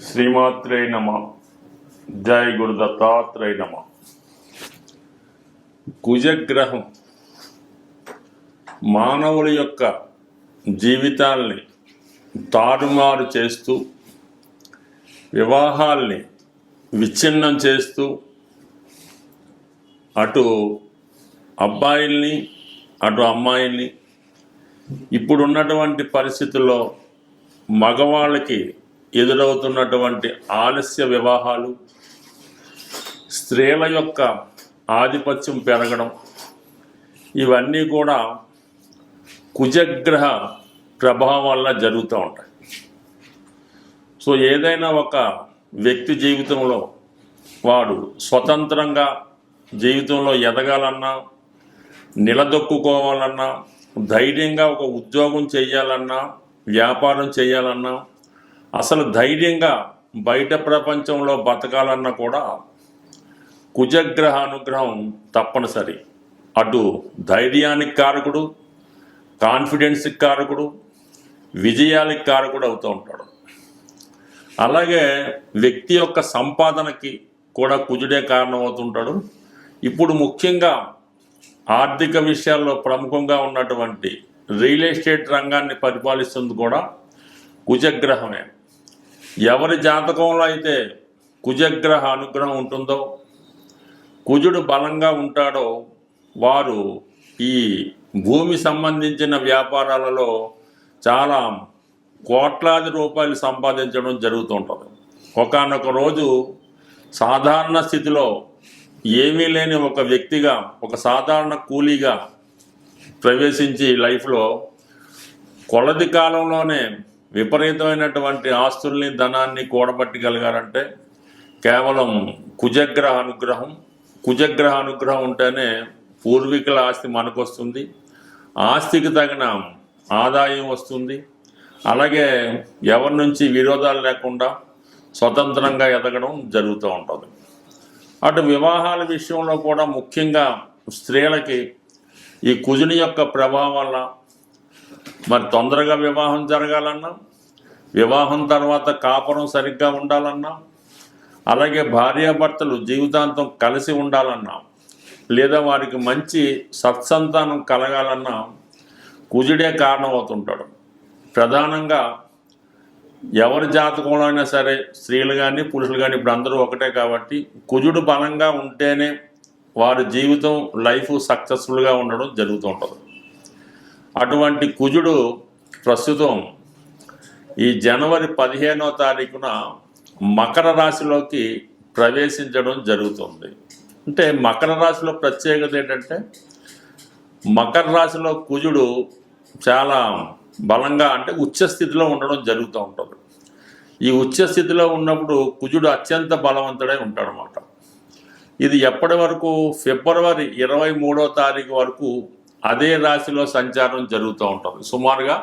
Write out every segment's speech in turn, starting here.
శ్రీమాత్రే నమ. జై గురు దత్తాత్రేయ నమ. కుజగ్రహం మానవుల యొక్క జీవితాల్ని తారుమారు చేస్తూ వివాహాల్ని విచ్ఛిన్నం చేస్తూ అటు అబ్బాయిల్ని అటు అమ్మాయిల్ని ఇప్పుడున్నటువంటి పరిస్థితుల్లో మగవాళ్ళకి ఎదురవుతున్నటువంటి ఆలస్య వివాహాలు, స్త్రీల యొక్క ఆధిపత్యం పెరగడం, ఇవన్నీ కూడా కుజగ్రహ ప్రభావం వల్ల జరుగుతూ ఉంటాయి. సో ఏదైనా ఒక వ్యక్తి జీవితంలో వాడు స్వతంత్రంగా జీవితంలో ఎదగాలన్నా, నిలదొక్కుకోవాలన్నా, ధైర్యంగా ఒక ఉద్యోగం చేయాలన్నా, వ్యాపారం చేయాలన్నా, అసలు ధైర్యంగా బయట ప్రపంచంలో బతకాలన్నా కూడా కుజగ్రహ అనుగ్రహం తప్పనిసరి. అటు ధైర్యానికి కారకుడు, కాన్ఫిడెన్స్కి కారకుడు, విజయానికి కారకుడు అవుతూ ఉంటాడు. అలాగే వ్యక్తి యొక్క సంపాదనకి కూడా కుజుడే కారణమవుతుంటాడు. ఇప్పుడు ముఖ్యంగా ఆర్థిక విషయాల్లో ప్రముఖంగా ఉన్నటువంటి రియల్ ఎస్టేట్ రంగాన్ని పరిపాలిస్తుంది కూడా కుజగ్రహమే. ఎవరి జాతకంలో అయితే కుజగ్రహ అనుగ్రహం ఉంటుందో, కుజుడు బలంగా ఉంటాడో, వారు ఈ భూమి సంబంధించిన వ్యాపారాలలో చాలా కోట్లాది రూపాయలు సంపాదించడం జరుగుతూ ఉంటుంది. ఒకానొక రోజు సాధారణ స్థితిలో ఏమీ లేని ఒక వ్యక్తిగా, ఒక సాధారణ కూలీగా ప్రవేశించి లైఫ్లో కొలది కాలంలోనే విపరీతమైనటువంటి ఆస్తుల్ని, ధనాన్ని కూడబట్టగలిగారంటే కేవలం కుజగ్రహ అనుగ్రహం. కుజగ్రహ అనుగ్రహం ఉంటేనే పూర్వీకుల ఆస్తి మనకు వస్తుంది, ఆస్తికి తగిన ఆదాయం వస్తుంది. అలాగే ఎవరి నుంచి విరోధాలు లేకుండా స్వతంత్రంగా ఎదగడం జరుగుతూ ఉంటుంది. అటు వివాహాల విషయంలో కూడా ముఖ్యంగా స్త్రీలకి ఈ కుజుని యొక్క ప్రభావం వల్ల మరి తొందరగా వివాహం జరగాలన్నా, వివాహం తర్వాత కాపురం సరిగ్గా ఉండాలన్నా, అలాగే భార్యాభర్తలు జీవితాంతం కలిసి ఉండాలన్నా, లేదా వారికి మంచి సత్సంతానం కలగాలన్నా కుజుడే కారణమవుతుంటాడు. ప్రధానంగా ఎవరి జాతకంలో అయినా సరే, స్త్రీలు కానీ పురుషులు కానీ ఇప్పుడు అందరూ ఒకటే కాబట్టి కుజుడు బలంగా ఉంటేనే వారి జీవితం, లైఫ్ సక్సెస్ఫుల్గా ఉండడం జరుగుతూ ఉంటుంది. అటువంటి కుజుడు ప్రస్తుతం ఈ జనవరి 15వ తారీఖున మకర రాశిలోకి ప్రవేశించడం జరుగుతుంది. అంటే మకర రాశిలో ప్రత్యేకత ఏంటంటే, మకర రాశిలో కుజుడు చాలా బలంగా, అంటే ఉచ్చస్థితిలో ఉండడం జరుగుతూ ఉంటుంది. ఈ ఉచ్చస్థితిలో ఉన్నప్పుడు కుజుడు అత్యంత బలవంతుడై ఉంటాడనమాట. ఇది ఎప్పటి వరకు? ఫిబ్రవరి 23వ తారీఖు వరకు అదే రాశిలో సంచారం జరుగుతూ ఉంటుంది. సుమారుగా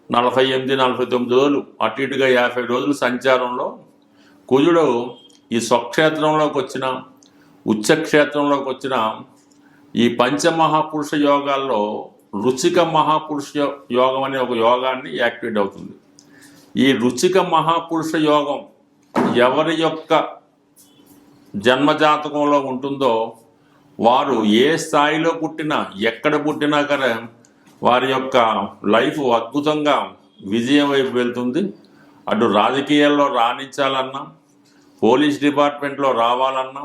48-49 రోజులు, అటు ఇటుగా 50 రోజుల సంచారంలో కుజుడు ఈ స్వక్షేత్రంలోకి వచ్చిన, ఉచ్చక్షేత్రంలోకి వచ్చిన ఈ పంచమహాపురుష యోగాల్లో రుచిక మహాపురుష యోగం అనే ఒక యోగాన్ని యాక్టివేట్ అవుతుంది. ఈ రుచిక మహాపురుష యోగం ఎవరి యొక్క జన్మజాతకంలో ఉంటుందో వారు ఏ స్థాయిలో పుట్టినా, ఎక్కడ పుట్టినా కానీ వారి యొక్క లైఫ్ అద్భుతంగా విజయం వైపు వెళ్తుంది. అటు రాజకీయాల్లో రాణించాలన్నా, పోలీస్ డిపార్ట్మెంట్లో రావాలన్నా,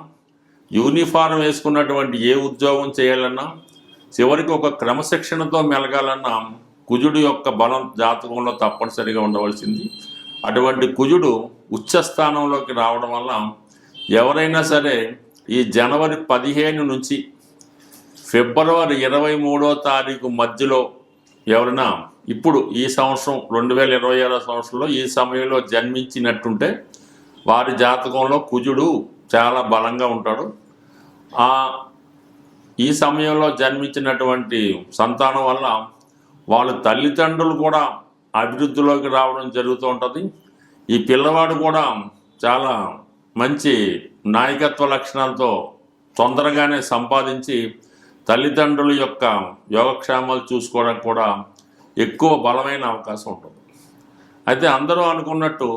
యూనిఫారం వేసుకున్నటువంటి ఏ ఉద్యోగం చేయాలన్నా, చివరికి ఒక క్రమశిక్షణతో మెలగాలన్నా కుజుడు యొక్క బలం జాతకంలో తప్పనిసరిగా ఉండవలసింది. అటువంటి కుజుడు ఉచ్చస్థానంలోకి రావడం వల్ల ఎవరైనా సరే ఈ జనవరి 15 నుంచి ఫిబ్రవరి 23వ తారీఖు మధ్యలో ఎవరైనా ఇప్పుడు ఈ సంవత్సరం 2026 సంవత్సరంలో ఈ సమయంలో జన్మించినట్టుంటే వారి జాతకంలో కుజుడు చాలా బలంగా ఉంటాడు. ఈ సమయంలో జన్మించినటువంటి సంతానం వల్ల వాళ్ళ తల్లిదండ్రులు కూడా అభివృద్ధిలోకి రావడం జరుగుతూ ఉంటుంది. ఈ పిల్లవాడు కూడా చాలా మంచి నాయకత్వ లక్షణాలతో తొందరగానే సంపాదించి తల్లిదండ్రుల యొక్క యోగక్షేమాలు చూసుకోవడానికి కూడా ఎక్కువ బలమైన అవకాశం ఉంటుంది. అయితే అందరూ అనుకున్నట్టు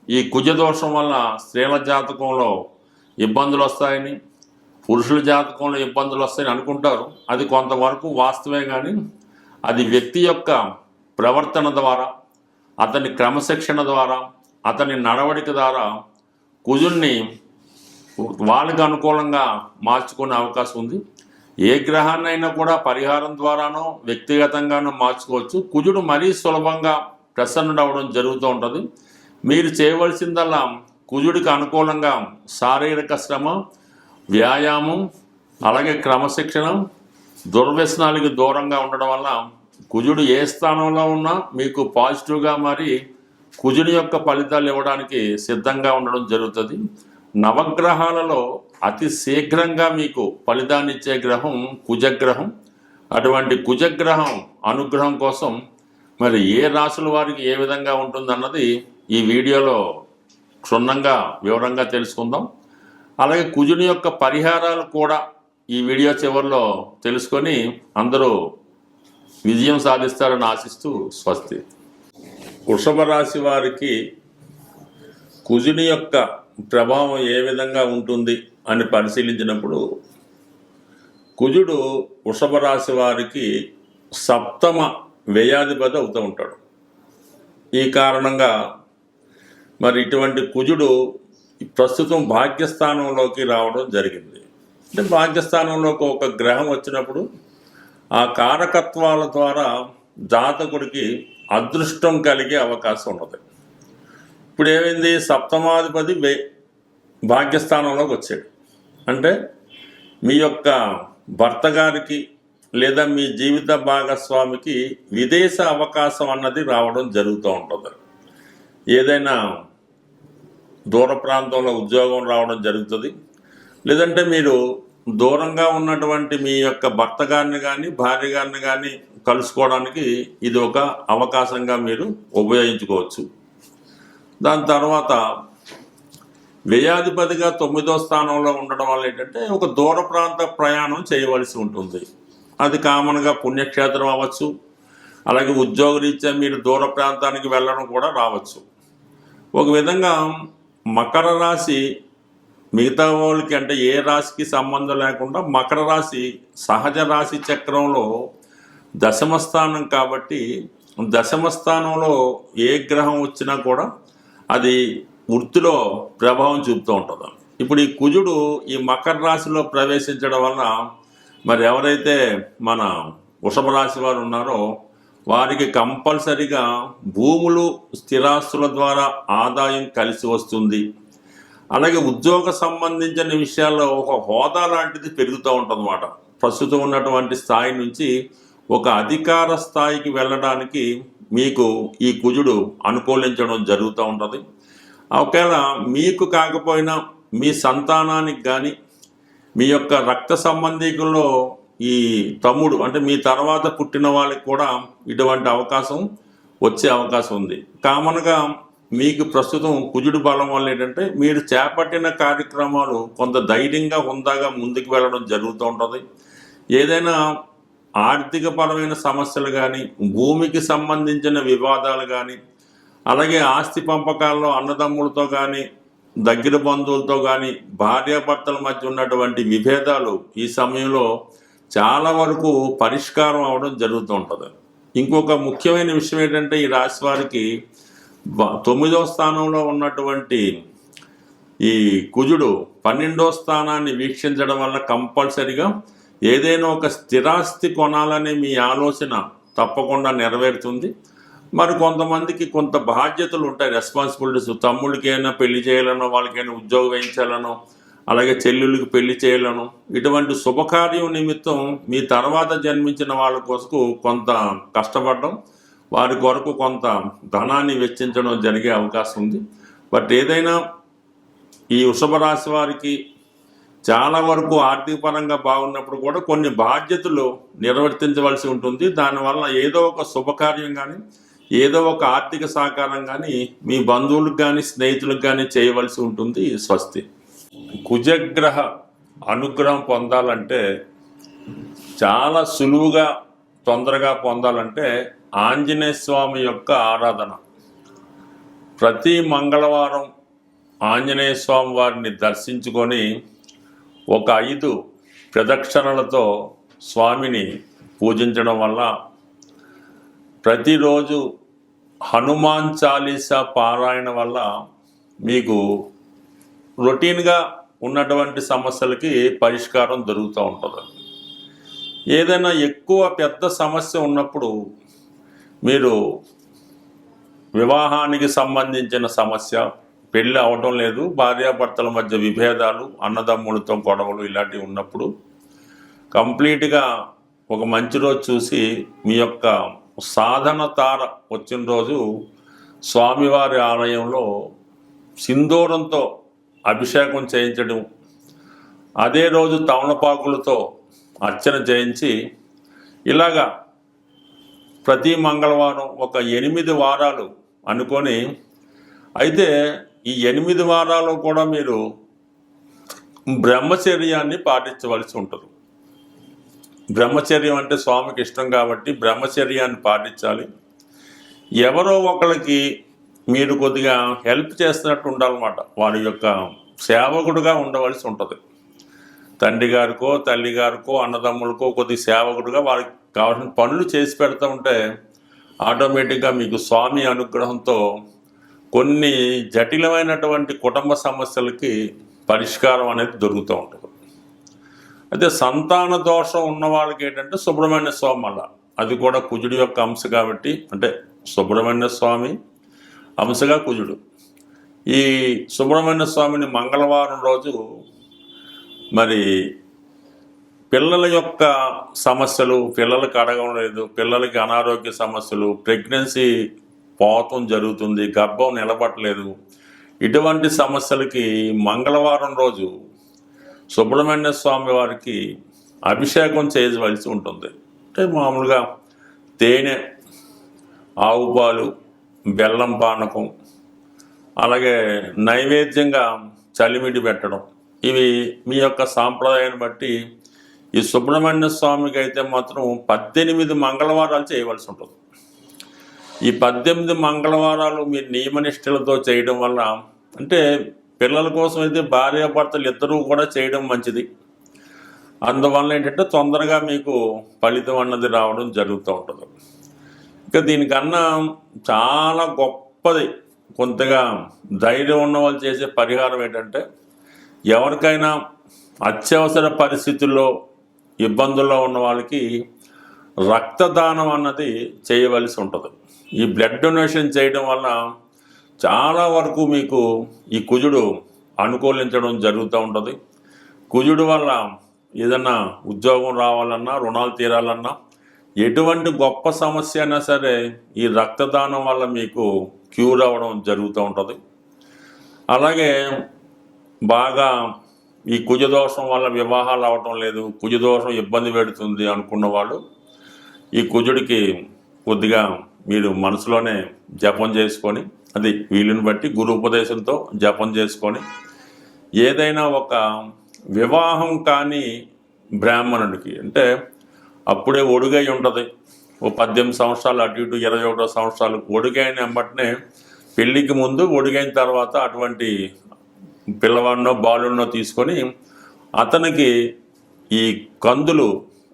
ఈ కుజదోషం వల్ల స్త్రీల జాతకంలో ఇబ్బందులు వస్తాయని, పురుషుల జాతకంలో ఇబ్బందులు వస్తాయని అనుకుంటారు. అది కొంతవరకు వాస్తవే, కానీ అది వ్యక్తి యొక్క ప్రవర్తన ద్వారా, అతని క్రమశిక్షణ ద్వారా, అతని నడవడిక ద్వారా కుజుడిని వాళ్ళకి అనుకూలంగా మార్చుకునే అవకాశం ఉంది. ఏ గ్రహాన్నైనా కూడా పరిహారం ద్వారానో వ్యక్తిగతంగానో మార్చుకోవచ్చు. కుజుడు మరీ సులభంగా ప్రసన్నుడవడం జరుగుతూ ఉంటుంది. మీరు చేయవలసిందల్లా కుజుడికి అనుకూలంగా శారీరక శ్రమ, వ్యాయామం, అలాగే క్రమశిక్షణ, దుర్వ్యసనాలకు దూరంగా ఉండడం వల్ల కుజుడు ఏ స్థానంలో ఉన్నా మీకు పాజిటివ్గా మారి కుజుని యొక్క ఫలితాలు ఇవ్వడానికి సిద్ధంగా ఉండడం జరుగుతుంది. నవగ్రహాలలో అతి శీఘ్రంగా మీకు ఫలితాన్ని ఇచ్చే గ్రహం కుజగ్రహం. అటువంటి కుజగ్రహం అనుగ్రహం కోసం మరి ఏ రాశుల వారికి ఏ విధంగా ఉంటుందన్నది ఈ వీడియోలో క్షుణ్ణంగా వివరంగా తెలుసుకుందాం. అలాగే కుజుని యొక్క పరిహారాలు కూడా ఈ వీడియో చివరిలో తెలుసుకొని అందరూ విజయం సాధిస్తారని ఆశిస్తూ స్వస్తి. వృషభ రాశి వారికి కుజుని యొక్క ప్రభావం ఏ విధంగా ఉంటుంది అని పరిశీలించినప్పుడు కుజుడు వృషభ రాశి వారికి సప్తమ వ్యయాధిపతి అవుతూ ఉంటాడు. ఈ కారణంగా మరి ఇటువంటి కుజుడు ప్రస్తుతం భాగ్యస్థానంలోకి రావడం జరిగింది. అంటే భాగ్యస్థానంలోకి ఒక గ్రహం వచ్చినప్పుడు ఆ కారకత్వాల ద్వారా జాతకుడికి అదృష్టం కలిగే అవకాశం ఉన్నది. ఇప్పుడు ఏమైంది, సప్తమాధిపతి భాగ్యస్థానంలోకి వచ్చాడు. అంటే మీ యొక్క భర్త గారికి లేదా మీ జీవిత భాగస్వామికి విదేశ అవకాశం అన్నది రావడం జరుగుతూ ఉంటుంది. ఏదైనా దూర ప్రాంతంలో ఉద్యోగం రావడం జరుగుతుంది. లేదంటే మీరు దూరంగా ఉన్నటువంటి మీ యొక్క భర్త గారిని కానీ భార్య గారిని కానీ కలుసుకోవడానికి ఇది ఒక అవకాశంగా మీరు ఉపయోగించుకోవచ్చు. దాని తర్వాత వ్యయాధిపతిగా 9వ స్థానంలో ఉండడం వల్ల ఏంటంటే ఒక దూర ప్రాంత ప్రయాణం చేయవలసి ఉంటుంది. అది కామన్గా పుణ్యక్షేత్రం అవ్వచ్చు, అలాగే ఉద్యోగరీత్యా మీరు దూర ప్రాంతానికి వెళ్ళడం కూడా రావచ్చు. ఒక విధంగా మకర రాశి మిగతా వాళ్ళకి అంటే ఏ రాశికి సంబంధం లేకుండా మకర రాశి సహజ రాశి చక్రంలో దశమ స్థానం కాబట్టి దశమ స్థానంలో ఏ గ్రహం వచ్చినా కూడా అది వృత్తిలో ప్రభావం చూపుతూ ఉంటుంది. ఇప్పుడు ఈ కుజుడు ఈ మకర రాశిలో ప్రవేశించడం వలన మరి ఎవరైతే మన వృషభ రాశి వారు ఉన్నారో వారికి కంపల్సరిగా భూములు స్థిరాస్తుల ద్వారా ఆదాయం కలిసి వస్తుంది. అలాగే ఉద్యోగ సంబంధించిన విషయాల్లో ఒక హోదా లాంటిది పెరుగుతూ ఉంటుందన్నమాట. ప్రస్తుతం ఉన్నటువంటి స్థాయి నుంచి ఒక అధికార స్థాయికి వెళ్ళడానికి మీకు ఈ కుజుడు అనుకూలించడం జరుగుతూ ఉంటుంది. ఒకవేళ మీకు కాకపోయినా మీ సంతానానికి కానీ మీ యొక్క రక్త సంబంధికుల్లో ఈ తమ్ముడు అంటే మీ తర్వాత పుట్టిన వాళ్ళకి కూడా ఇటువంటి అవకాశం వచ్చే అవకాశం ఉంది. కామన్గా మీకు ప్రస్తుతం కుజుడు బలం వల్ల ఏంటంటే మీరు చేపట్టిన కార్యక్రమాలు కొంత ధైర్యంగా హుందాగా ముందుకు వెళ్ళడం జరుగుతూ ఉంటుంది. ఏదైనా ఆర్థికపరమైన సమస్యలు కానీ, భూమికి సంబంధించిన వివాదాలు కానీ, అలాగే ఆస్తి పంపకాల్లో అన్నదమ్ములతో కానీ, దగ్గర బంధువులతో కానీ, భార్యాభర్తల మధ్య ఉన్నటువంటి విభేదాలు ఈ సమయంలో చాలా వరకు పరిష్కారం అవడం జరుగుతూ ఉంటుంది. ఇంకొక ముఖ్యమైన విషయం ఏంటంటే ఈ రాశి వారికి 9వ స్థానంలో ఉన్నటువంటి ఈ కుజుడు 12వ స్థానాన్ని వీక్షించడం వల్ల కంపల్సరిగా ఏదైనా ఒక స్థిరాస్తి కొనాలనే మీ ఆలోచన తప్పకుండా నెరవేరుతుంది. మరి కొంతమందికి కొంత బాధ్యతలు ఉంటాయి, రెస్పాన్సిబిలిటీస్. తమ్ముళ్ళకైనా పెళ్లి చేయాలనో, వాళ్ళకైనా ఉద్యోగం వేయించాలనో, అలాగే చెల్లెళ్ళకి పెళ్లి చేయాలను, ఇటువంటి శుభకార్యం నిమిత్తం మీ తర్వాత జన్మించిన వాళ్ళ కోసం కొంత కష్టపడడం, వారి కొరకు కొంత ధనాన్ని వెచ్చించడం జరిగే అవకాశం ఉంది. బట్ ఏదైనా ఈ వృషభ రాశి వారికి చాలా వరకు ఆర్థిక పరంగా బాగున్నప్పుడు కూడా కొన్ని బాధ్యతలు నిర్వర్తించవలసి ఉంటుంది. దానివల్ల ఏదో ఒక శుభకార్యం కానీ, ఏదో ఒక ఆర్థిక సహకారం కానీ మీ బంధువులకు కానీ స్నేహితులకు కానీ చేయవలసి ఉంటుంది. స్వస్తి. కుజగ్రహ అనుగ్రహం పొందాలంటే, చాలా సులువుగా తొందరగా పొందాలంటే ఆంజనేయ స్వామి యొక్క ఆరాధన. ప్రతి మంగళవారం ఆంజనేయ స్వామి వారిని దర్శించుకొని ఒక 5 ప్రదక్షిణలతో స్వామిని పూజించడం వల్ల, ప్రతిరోజు హనుమాన్ చాలీసా పారాయణ వల్ల మీకు రొటీన్గా ఉన్నటువంటి సమస్యలకి పరిష్కారం దొరుకుతూ ఉంటుంది. ఏదైనా ఎక్కువ పెద్ద సమస్య ఉన్నప్పుడు మీరు వివాహానికి సంబంధించిన సమస్య, పెళ్ళి అవడం లేదు, భార్యాభర్తల మధ్య విభేదాలు, అన్నదమ్ములతో గొడవలు ఇలాంటివి ఉన్నప్పుడు కంప్లీట్గా ఒక మంచి రోజు చూసి మీ యొక్క సాధన తార వచ్చిన రోజు స్వామివారి ఆలయంలో సింధూరంతో అభిషేకం చేయించడం, అదే రోజు తమలపాకులతో అర్చన చేయించి, ఇలాగా ప్రతి మంగళవారం ఒక 8 వారాలు అనుకొని, అయితే ఈ 8 వారాలు కూడా మీరు బ్రహ్మచర్యాన్ని పాటించవలసి ఉంటుంది. బ్రహ్మచర్యం అంటే స్వామికి ఇష్టం కాబట్టి బ్రహ్మచర్యాన్ని పాటించాలి. ఎవరో ఒకరికి మీరు కొద్దిగా హెల్ప్ చేస్తున్నట్టు ఉండాలన్నమాట. వారి యొక్క సేవకుడుగా ఉండవలసి ఉంటుంది. తండ్రి గారికో, తల్లి గారికో, అన్నదమ్ములకో కొద్ది సేవకుడుగా వారికి కావాల్సిన పనులు చేసి పెడతా ఉంటే ఆటోమేటిక్గా మీకు స్వామి అనుగ్రహంతో కొన్ని జటిలమైనటువంటి కుటుంబ సమస్యలకి పరిష్కారం అనేది దొరుకుతూ ఉంటుంది. అయితే సంతాన దోషం ఉన్న వాళ్ళకి ఏంటంటే సుబ్రహ్మణ్య స్వామి అలా, అది కూడా కుజుడి యొక్క అంశ కాబట్టి, అంటే సుబ్రహ్మణ్య స్వామి అంశగా కుజుడు. ఈ సుబ్రహ్మణ్య స్వామిని మంగళవారం రోజు మరి పిల్లల యొక్క సమస్యలు, పిల్లలకి అడగడం లేదు, పిల్లలకి అనారోగ్య సమస్యలు, ప్రెగ్నెన్సీ పోతం జరుగుతుంది, గర్భం నిలబట్టలేదు, ఇటువంటి సమస్యలకి మంగళవారం రోజు సుబ్రహ్మణ్య స్వామి వారికి అభిషేకం చేయవలసి ఉంటుంది. అంటే మామూలుగా తేనె, ఆవు పాలు, బెల్లం పానకం, అలాగే నైవేద్యంగా చలిమిడి పెట్టడం, ఇవి మీ యొక్క సాంప్రదాయాన్ని బట్టి ఈ సుబ్రహ్మణ్య స్వామికి అయితే మాత్రం 18 మంగళవారాలు చేయవలసి ఉంటుంది. ఈ 18 మంగళవారాలు మీరు నియమనిష్టలతో చేయడం వల్ల, అంటే పిల్లల కోసం అయితే భార్యాభర్తలు ఇద్దరూ కూడా చేయడం మంచిది. అందువల్ల ఏంటంటే తొందరగా మీకు ఫలితం అన్నది రావడం జరుగుతూ ఉంటుంది. ఇక దీనికన్నా చాలా గొప్పది, కొంతగా ధైర్యం ఉన్న వాళ్ళు చేసే పరిహారం ఏంటంటే, ఎవరికైనా అత్యవసర పరిస్థితుల్లో ఇబ్బందుల్లో ఉన్న వాళ్ళకి రక్తదానం అన్నది చేయవలసి ఉంటుంది. ఈ బ్లడ్ డొనేషన్ చేయడం వల్ల చాలా వరకు మీకు ఈ కుజుడు అనుకూలించడం జరుగుతూ ఉంటుంది. కుజుడు వల్ల ఏదన్నా ఉద్యోగం రావాలన్నా, రుణాలు తీరాలన్నా, ఎటువంటి గొప్ప సమస్య అయినా సరే ఈ రక్తదానం వల్ల మీకు క్యూర్ అవ్వడం జరుగుతూ ఉంటుంది. అలాగే బాగా ఈ కుజదోషం వల్ల వివాహాలు అవ్వటం లేదు, కుజదోషం ఇబ్బంది పెడుతుంది అనుకున్న వాళ్ళు ఈ కుజుడికి కొద్దిగా మీరు మనసులోనే జపం చేసుకొని, అది వీలుని బట్టి గురు ఉపదేశంతో జపం చేసుకొని, ఏదైనా ఒక వివాహం కాని బ్రాహ్మణుడికి, అంటే అప్పుడే ఒడుగై ఉంటుంది, ఓ 18 సంవత్సరాలు అటు ఇటు 21 సంవత్సరాలు ఒడుగైన వెంబటనే, పెళ్ళికి ముందు ఒడుగైన తర్వాత అటువంటి పిల్లవాడినో బాలుడినో తీసుకొని అతనికి ఈ కందులు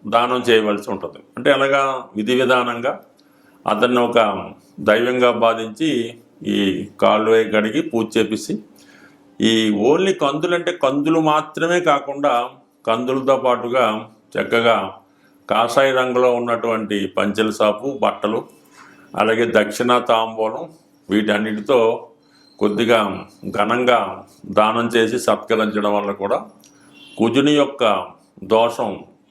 దానం చేయవలసి ఉంటుంది. అంటే అలాగా విధి విధానంగా అతన్ని ఒక దైవంగా బాధించి ఈ కాళ్ళు కడిగి పూజ చేపిసి, ఈ ఓన్లీ కందులు అంటే కందులు మాత్రమే కాకుండా కందులతో పాటుగా చక్కగా కాషాయ రంగులో ఉన్నటువంటి పంచెల సాపు, బట్టలు, అలాగే దక్షిణ తాంబూలం, వీటన్నిటితో కొద్దిగా ఘనంగా దానం చేసి సత్కరించడం వల్ల కూడా కుజుని యొక్క దోషం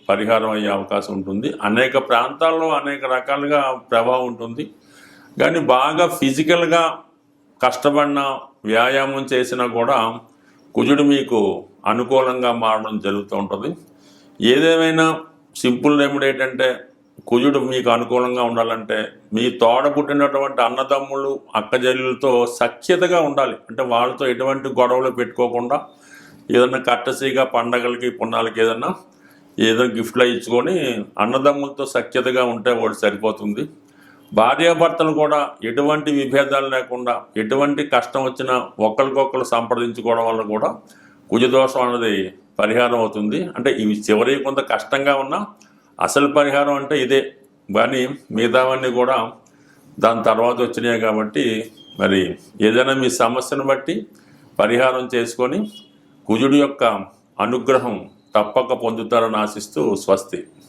పరిహారం అయ్యే అవకాశం ఉంటుంది. అనేక ప్రాంతాల్లో అనేక రకాలుగా ప్రభావం ఉంటుంది. కానీ బాగా ఫిజికల్గా కష్టపడిన, వ్యాయామం చేసినా కూడా కుజుడు మీకు అనుకూలంగా మారడం జరుగుతూ ఉంటుంది. ఏదేమైనా సింపుల్ రెమెడీ ఏంటంటే, కుజుడు మీకు అనుకూలంగా ఉండాలంటే మీ తోడ పుట్టినటువంటి అన్నదమ్ములు, అక్కజల్లులతో సఖ్యతగా ఉండాలి. అంటే వాళ్ళతో ఎటువంటి గొడవలు పెట్టుకోకుండా, ఏదన్నా కట్టసీగా పండగలకి, పుణ్యాలకి ఏదైనా గిఫ్ట్లో ఇచ్చుకొని అన్నదమ్ములతో సఖ్యతగా ఉంటే వాడు సరిపోతుంది. భార్యాభర్తలు కూడా ఎటువంటి విభేదాలు లేకుండా ఎటువంటి కష్టం వచ్చినా ఒకరికొకరు సంప్రదించుకోవడం వల్ల కూడా కుజదోషం అనేది పరిహారం అవుతుంది. అంటే ఇవి చివరి కొంత కష్టంగా ఉన్నా అసలు పరిహారం అంటే ఇదే, కానీ మిగతావన్నీ కూడా దాని తర్వాత వచ్చినాయి. కాబట్టి మరి ఏదైనా మీ సమస్యను బట్టి పరిహారం చేసుకొని కుజుడి యొక్క అనుగ్రహం తప్పక పొందుతారని ఆశిస్తూ స్వస్తి.